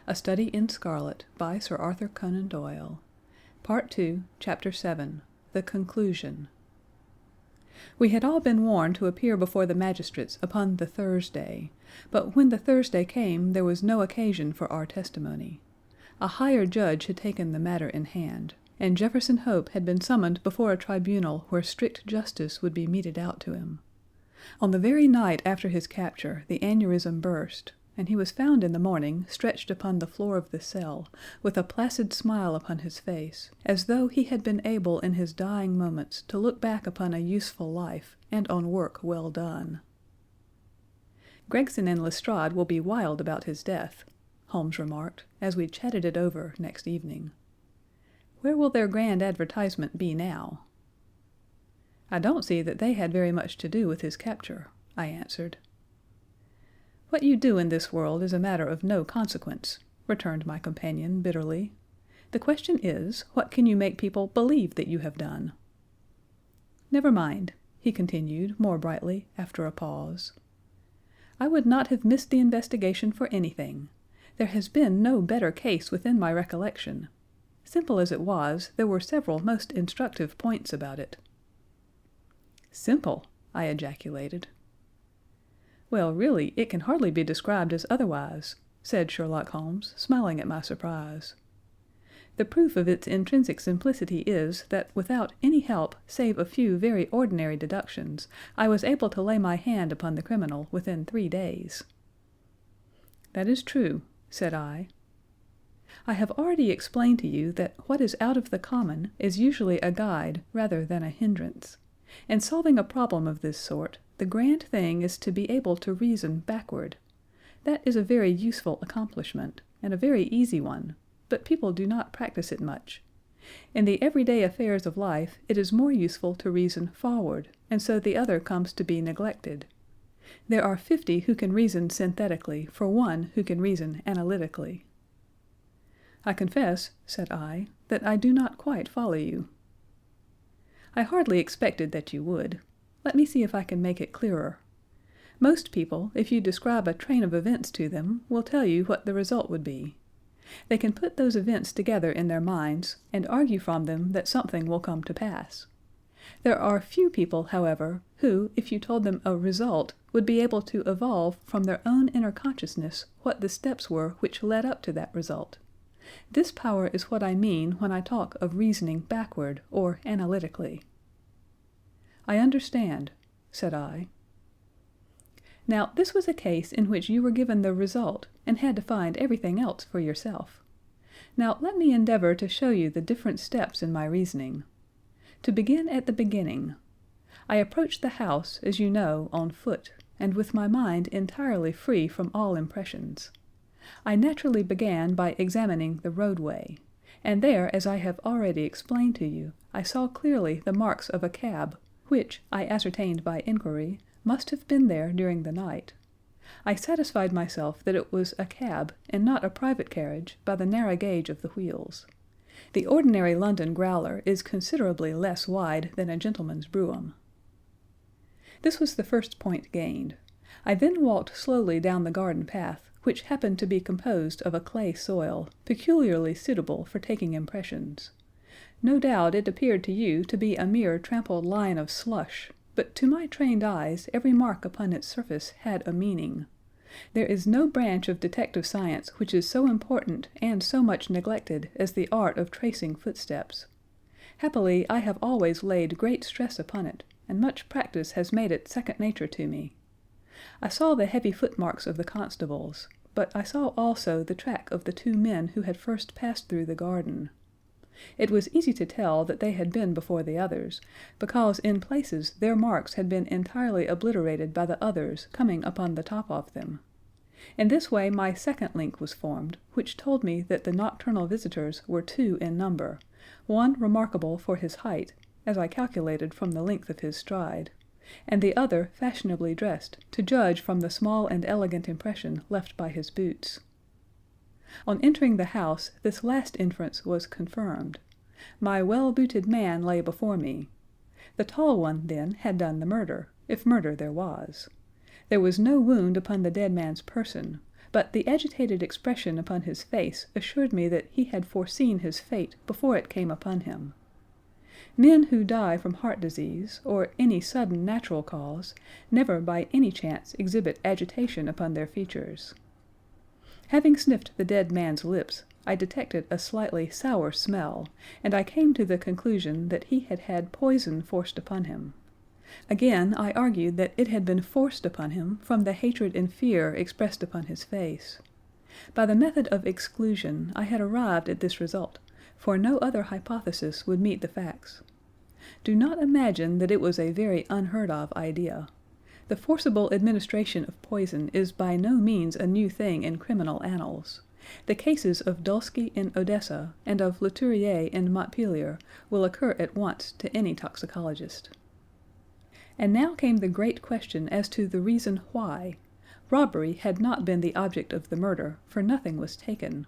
A Study in Scarlet by Sir Arthur Conan Doyle. Part 2, Chapter 7, The Conclusion. We had all been warned to appear before the magistrates upon the Thursday, but when the Thursday came there was no occasion for our testimony. A higher judge had taken the matter in hand, and Jefferson Hope had been summoned before a tribunal where strict justice would be meted out to him. On the very night after his capture the aneurism burst, and he was found in the morning stretched upon the floor of the cell, with a placid smile upon his face, as though he had been able in his dying moments to look back upon a useful life and on work well done. "Gregson and Lestrade will be wild about his death," Holmes remarked, as we chatted it over next evening. "Where will their grand advertisement be now?" "I don't see that they had very much to do with his capture," I answered. "What you do in this world is a matter of no consequence," returned my companion bitterly. "The question is, what can you make people believe that you have done?" "Never mind," he continued, more brightly, after a pause. "I would not have missed the investigation for anything. There has been no better case within my recollection. Simple as it was, there were several most instructive points about it." "Simple!" I ejaculated. "Well, really, it can hardly be described as otherwise," said Sherlock Holmes, smiling at my surprise. "The proof of its intrinsic simplicity is, that without any help save a few very ordinary deductions, I was able to lay my hand upon the criminal within 3 days." "That is true," said I. "I have already explained to you that what is out of the common is usually a guide rather than a hindrance. In solving a problem of this sort, the grand thing is to be able to reason backward. That is a very useful accomplishment, and a very easy one, but people do not practice it much. In the everyday affairs of life it is more useful to reason forward, and so the other comes to be neglected. There are 50 who can reason synthetically for one who can reason analytically." "I confess," said I, "that I do not quite follow you." "I hardly expected that you would. Let me see if I can make it clearer. Most people, if you describe a train of events to them, will tell you what the result would be. They can put those events together in their minds, and argue from them that something will come to pass. There are few people, however, who, if you told them a result, would be able to evolve from their own inner consciousness what the steps were which led up to that result. This power is what I mean when I talk of reasoning backward or analytically." "I understand," said I. "Now, this was a case in which you were given the result and had to find everything else for yourself. Now, let me endeavor to show you the different steps in my reasoning. To begin at the beginning. I approached the house, as you know, on foot, and with my mind entirely free from all impressions. I naturally began by examining the roadway, and there, as I have already explained to you, I saw clearly the marks of a cab, which, I ascertained by inquiry, must have been there during the night. I satisfied myself that it was a cab, and not a private carriage, by the narrow gauge of the wheels. The ordinary London growler is considerably less wide than a gentleman's brougham. This was the first point gained. I then walked slowly down the garden path, which happened to be composed of a clay soil, peculiarly suitable for taking impressions. No doubt it appeared to you to be a mere trampled line of slush, but to my trained eyes every mark upon its surface had a meaning. There is no branch of detective science which is so important and so much neglected as the art of tracing footsteps. Happily, I have always laid great stress upon it, and much practice has made it second nature to me. I saw the heavy footmarks of the constables, but I saw also the track of the 2 men who had first passed through the garden. It was easy to tell that they had been before the others, because in places their marks had been entirely obliterated by the others coming upon the top of them. In this way my second link was formed, which told me that the nocturnal visitors were 2 in number, one remarkable for his height, as I calculated from the length of his stride, and the other fashionably dressed, to judge from the small and elegant impression left by his boots. On entering the house, this last inference was confirmed. My well-booted man lay before me. The tall one, then, had done the murder, if murder there was. There was no wound upon the dead man's person, but the agitated expression upon his face assured me that he had foreseen his fate before it came upon him. Men who die from heart disease, or any sudden natural cause, never by any chance exhibit agitation upon their features. Having sniffed the dead man's lips, I detected a slightly sour smell, and I came to the conclusion that he had had poison forced upon him. Again, I argued that it had been forced upon him from the hatred and fear expressed upon his face. By the method of exclusion, I had arrived at this result, for no other hypothesis would meet the facts. Do not imagine that it was a very unheard of idea. The forcible administration of poison is by no means a new thing in criminal annals. The cases of Dulski in Odessa and of Letellier in Montpellier will occur at once to any toxicologist. And now came the great question as to the reason why. Robbery had not been the object of the murder, for nothing was taken.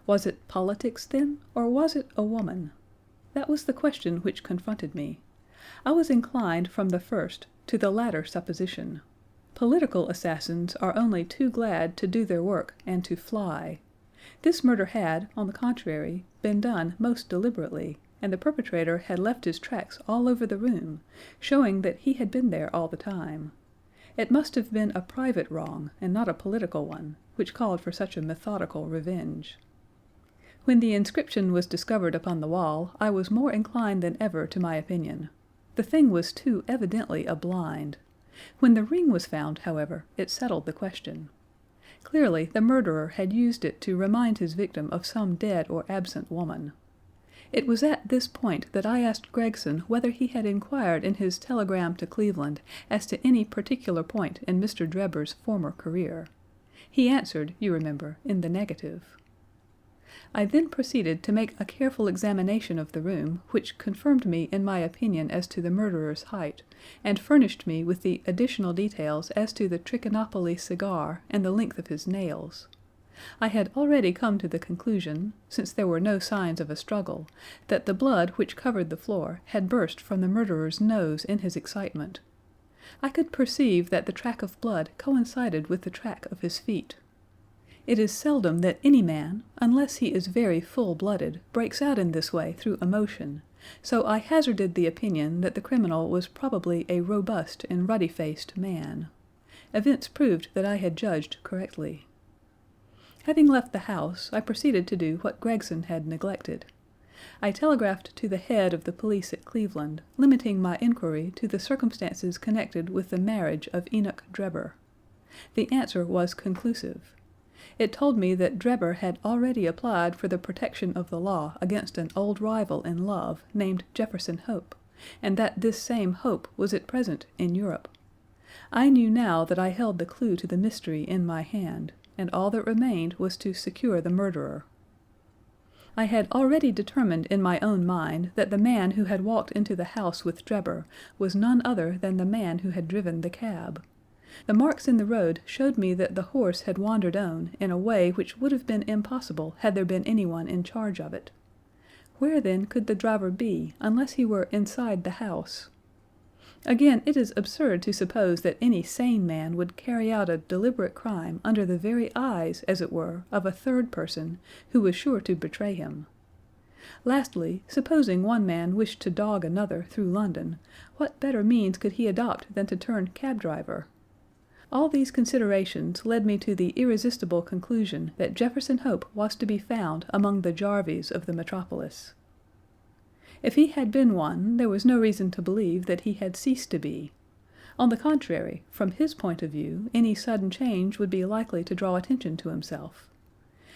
Was it politics, then, or was it a woman? That was the question which confronted me. I was inclined from the first to the latter supposition. Political assassins are only too glad to do their work and to fly. This murder had, on the contrary, been done most deliberately, and the perpetrator had left his tracks all over the room, showing that he had been there all the time. It must have been a private wrong, and not a political one, which called for such a methodical revenge. When the inscription was discovered upon the wall, I was more inclined than ever to my opinion. The thing was too evidently a blind. When the ring was found, however, it settled the question. Clearly, the murderer had used it to remind his victim of some dead or absent woman. It was at this point that I asked Gregson whether he had inquired in his telegram to Cleveland as to any particular point in Mr. Drebber's former career. He answered, you remember, in the negative. I then proceeded to make a careful examination of the room, which confirmed me in my opinion as to the murderer's height, and furnished me with the additional details as to the Trichinopoly cigar and the length of his nails. I had already come to the conclusion, since there were no signs of a struggle, that the blood which covered the floor had burst from the murderer's nose in his excitement. I could perceive that the track of blood coincided with the track of his feet. It is seldom that any man, unless he is very full-blooded, breaks out in this way through emotion, so I hazarded the opinion that the criminal was probably a robust and ruddy-faced man. Events proved that I had judged correctly. Having left the house, I proceeded to do what Gregson had neglected. I telegraphed to the head of the police at Cleveland, limiting my inquiry to the circumstances connected with the marriage of Enoch Drebber. The answer was conclusive. It told me that Drebber had already applied for the protection of the law against an old rival in love named Jefferson Hope, and that this same Hope was at present in Europe. I knew now that I held the clue to the mystery in my hand, and all that remained was to secure the murderer. I had already determined in my own mind that the man who had walked into the house with Drebber was none other than the man who had driven the cab. The marks in the road showed me that the horse had wandered on in a way which would have been impossible had there been anyone in charge of it. Where, then, could the driver be, unless he were inside the house? Again, it is absurd to suppose that any sane man would carry out a deliberate crime under the very eyes, as it were, of a third person, who was sure to betray him. Lastly, supposing one man wished to dog another through London, what better means could he adopt than to turn cab-driver? All these considerations led me to the irresistible conclusion that Jefferson Hope was to be found among the Jarvies of the metropolis. If he had been one, there was no reason to believe that he had ceased to be. On the contrary, from his point of view, any sudden change would be likely to draw attention to himself.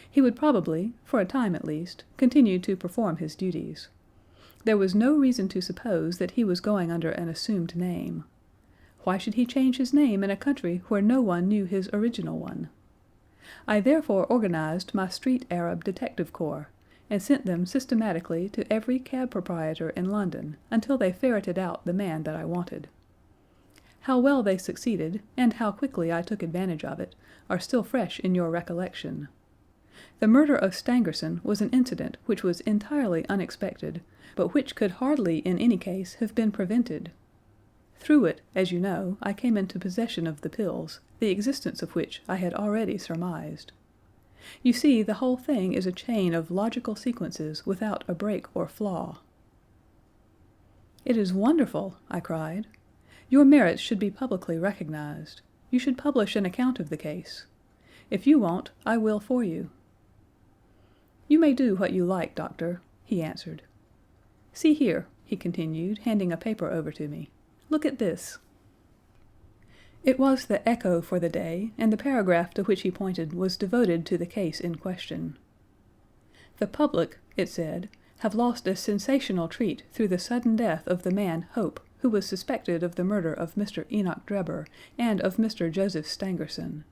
He would probably, for a time at least, continue to perform his duties. There was no reason to suppose that he was going under an assumed name. Why should he change his name in a country where no one knew his original one? I therefore organized my street Arab detective corps, and sent them systematically to every cab proprietor in London until they ferreted out the man that I wanted. How well they succeeded, and how quickly I took advantage of it, are still fresh in your recollection. The murder of Stangerson was an incident which was entirely unexpected, but which could hardly in any case have been prevented. Through it, as you know, I came into possession of the pills, the existence of which I had already surmised. You see, the whole thing is a chain of logical sequences without a break or flaw." "It is wonderful!" I cried. "Your merits should be publicly recognized. You should publish an account of the case. If you won't, I will for you." "You may do what you like, Doctor," he answered. "See here," he continued, handing a paper over to me. "Look at this." It was the Echo for the day, and the paragraph to which he pointed was devoted to the case in question. "The public," it said, "have lost a sensational treat through the sudden death of the man Hope, who was suspected of the murder of Mr. Enoch Drebber and of Mr. Joseph Stangerson.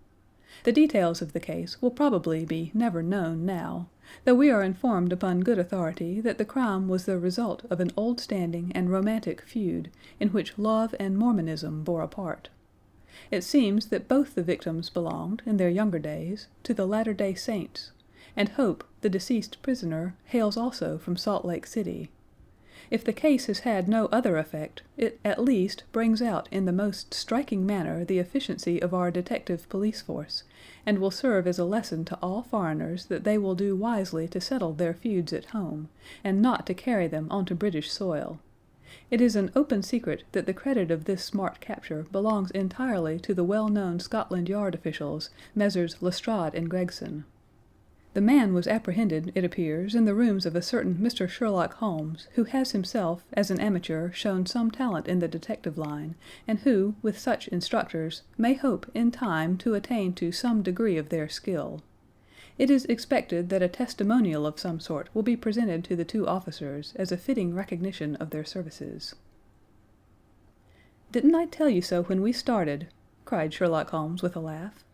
The details of the case will probably be never known now, though we are informed upon good authority that the crime was the result of an old-standing and romantic feud in which love and Mormonism bore a part. It seems that both the victims belonged, in their younger days, to the Latter-day Saints, and Hope, the deceased prisoner, hails also from Salt Lake City. If the case has had no other effect, it at least brings out in the most striking manner the efficiency of our detective police force, and will serve as a lesson to all foreigners that they will do wisely to settle their feuds at home, and not to carry them onto British soil. It is an open secret that the credit of this smart capture belongs entirely to the well-known Scotland Yard officials, Messrs. Lestrade and Gregson. The man was apprehended, it appears, in the rooms of a certain Mr. Sherlock Holmes, who has himself, as an amateur, shown some talent in the detective line, and who, with such instructors, may hope in time to attain to some degree of their skill. It is expected that a testimonial of some sort will be presented to the two officers as a fitting recognition of their services. "Didn't I tell you so when we started?" cried Sherlock Holmes with a laugh.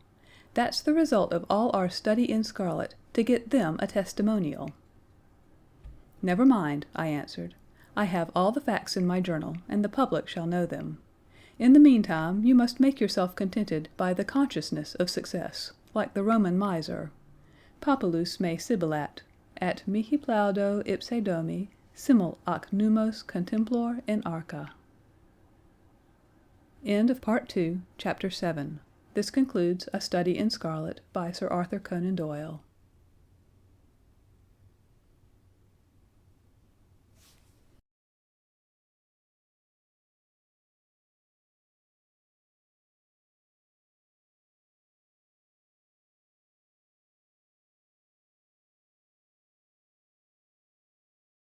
"That's the result of all our study in Scarlet, to get them a testimonial." "Never mind," I answered. "I have all the facts in my journal, and the public shall know them. In the meantime, you must make yourself contented by the consciousness of success, like the Roman miser. Populus me sibilat, at mihi plaudo ipse domi, simul ac numos contemplor in arca." End of Part 2, Chapter 7. This concludes A Study in Scarlet by Sir Arthur Conan Doyle.